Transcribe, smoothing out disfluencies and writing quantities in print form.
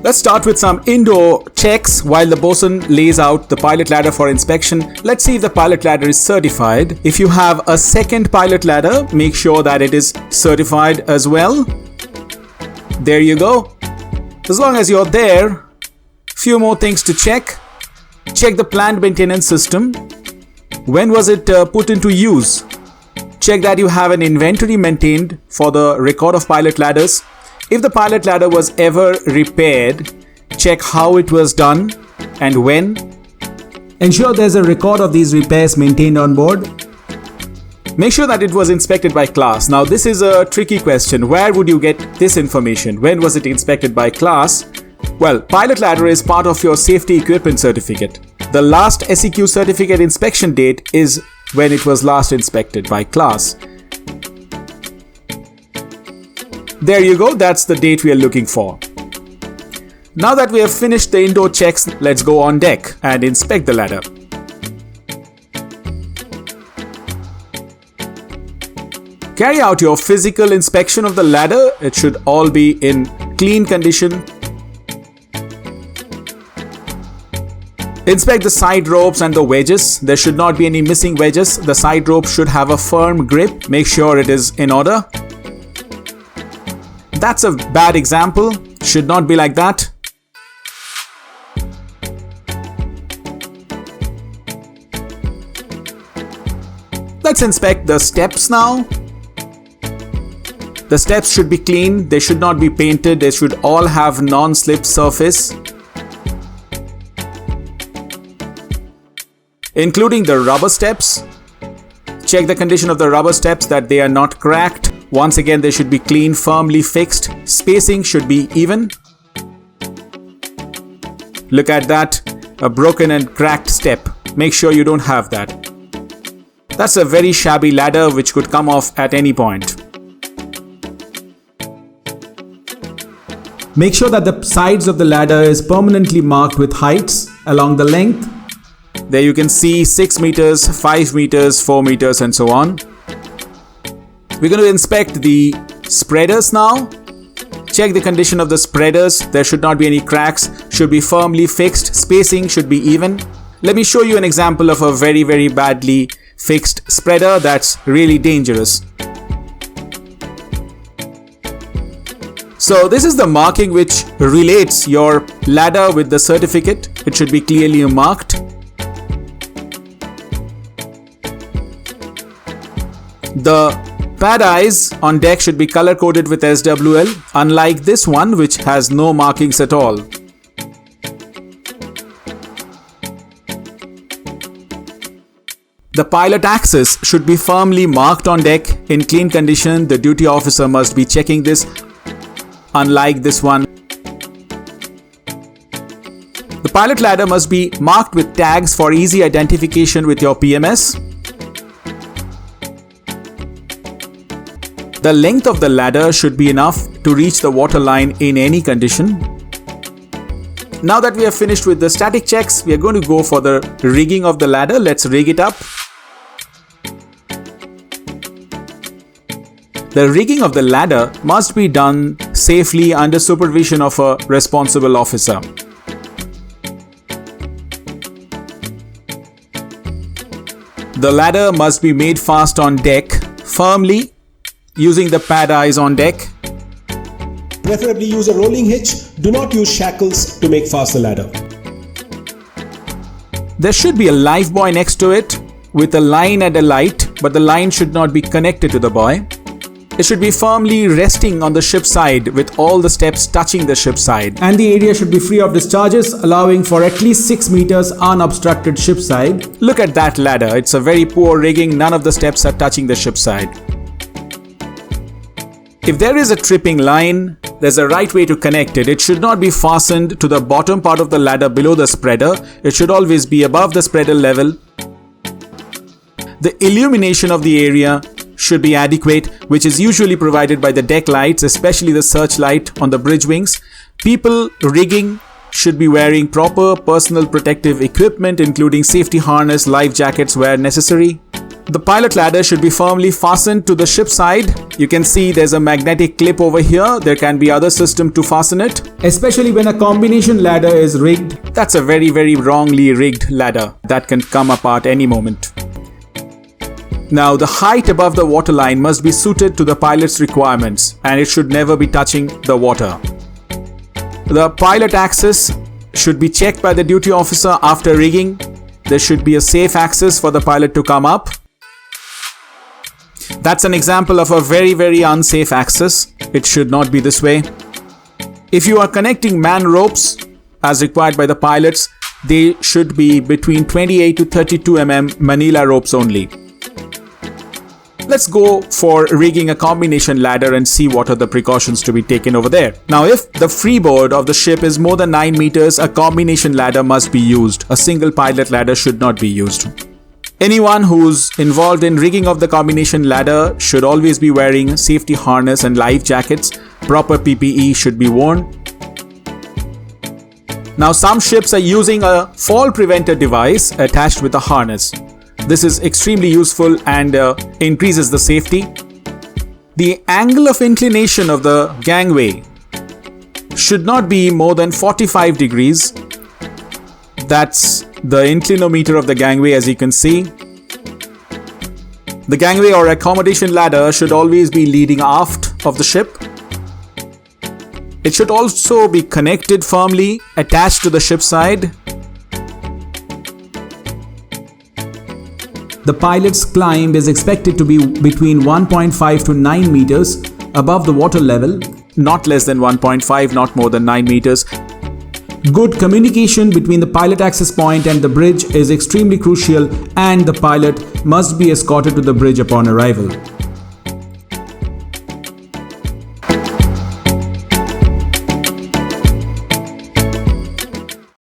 Let's start with some indoor checks while the bosun lays out the pilot ladder for inspection. Let's see if the pilot ladder is certified. If you have a second pilot ladder, make sure that it is certified as well. There you go. As long as you're there, few more things to check. Check the planned maintenance system. When was it put into use? Check that you have an inventory maintained for the record of pilot ladders. If the pilot ladder was ever repaired, check how it was done and when. Ensure there's a record of these repairs maintained on board. Make sure that it was inspected by class. Now this is a tricky question. Where would you get this information? When was it inspected by class? Well, pilot ladder is part of your safety equipment certificate. The last SEQ certificate inspection date is when it was last inspected by class. There you go, that's the date we are looking for. Now that we have finished the indoor checks, let's go on deck and inspect the ladder. Carry out your physical inspection of the ladder. It should all be in clean condition. Inspect the side ropes and the wedges. There should not be any missing wedges. The side rope should have a firm grip. Make sure it is in order. That's a bad example. Should not be like that. Let's inspect the steps now. The steps should be clean. They should not be painted. They should all have non-slip surface, including the rubber steps. Check the condition of the rubber steps, that they are not cracked. Once again, they should be clean, firmly fixed. Spacing should be even. Look at that, a broken and cracked step. Make sure you don't have that. That's a very shabby ladder which could come off at any point. Make sure that the sides of the ladder is permanently marked with heights along the length. There you can see 6 meters, 5 meters, 4 meters and so on. We're going to inspect the spreaders now. Check the condition of the spreaders. There should not be any cracks. Should be firmly fixed. Spacing should be even. Let me show you an example of a very, very badly fixed spreader that's really dangerous. So this is the marking which relates your ladder with the certificate. It should be clearly marked. The pad eyes on deck should be color coded with SWL, unlike this one which has no markings at all. The pilot axis should be firmly marked on deck in clean condition. The duty officer must be checking this, unlike this one. The pilot ladder must be marked with tags for easy identification with your PMS. The length of the ladder should be enough to reach the water line in any condition. Now that we have finished with the static checks, we are going to go for the rigging of the ladder. Let's rig it up. The rigging of the ladder must be done safely under supervision of a responsible officer. The ladder must be made fast on deck firmly using the pad eyes on deck. Preferably use a rolling hitch. Do not use shackles to make fast the ladder. There should be a life buoy next to it with a line and a light, but the line should not be connected to the buoy. It should be firmly resting on the ship side with all the steps touching the ship side. And the area should be free of discharges, allowing for at least 6 meters unobstructed ship side. Look at that ladder. It's a very poor rigging. None of the steps are touching the ship side. If there is a tripping line, there's a right way to connect it. It should not be fastened to the bottom part of the ladder below the spreader. It should always be above the spreader level. The illumination of the area should be adequate, which is usually provided by the deck lights, especially the searchlight on the bridge wings. People rigging should be wearing proper personal protective equipment, including safety harness, life jackets where necessary. The pilot ladder should be firmly fastened to the ship side. You can see there's a magnetic clip over here. There can be other system to fasten it. Especially when a combination ladder is rigged. That's a very, very wrongly rigged ladder that can come apart any moment. Now, the height above the waterline must be suited to the pilot's requirements, and it should never be touching the water. The pilot access should be checked by the duty officer after rigging. There should be a safe access for the pilot to come up. That's an example of a very, very unsafe access. It should not be this way. If you are connecting man ropes as required by the pilots, they should be between 28 to 32 mm Manila ropes only. Let's go for rigging a combination ladder and see what are the precautions to be taken over there. Now, if the freeboard of the ship is more than 9 meters, a combination ladder must be used. A single pilot ladder should not be used. Anyone who's involved in rigging of the combination ladder should always be wearing safety harness and life jackets. Proper PPE should be worn. Now, some ships are using a fall preventer device attached with a harness. This is extremely useful and increases the safety. The angle of inclination of the gangway should not be more than 45 degrees. That's the inclinometer of the gangway, as you can see. The gangway or accommodation ladder should always be leading aft of the ship. It should also be connected firmly, attached to the ship side. The pilot's climb is expected to be between 1.5 to 9 meters above the water level, not less than 1.5, not more than 9 meters. Good communication between the pilot access point and the bridge is extremely crucial, and the pilot must be escorted to the bridge upon arrival.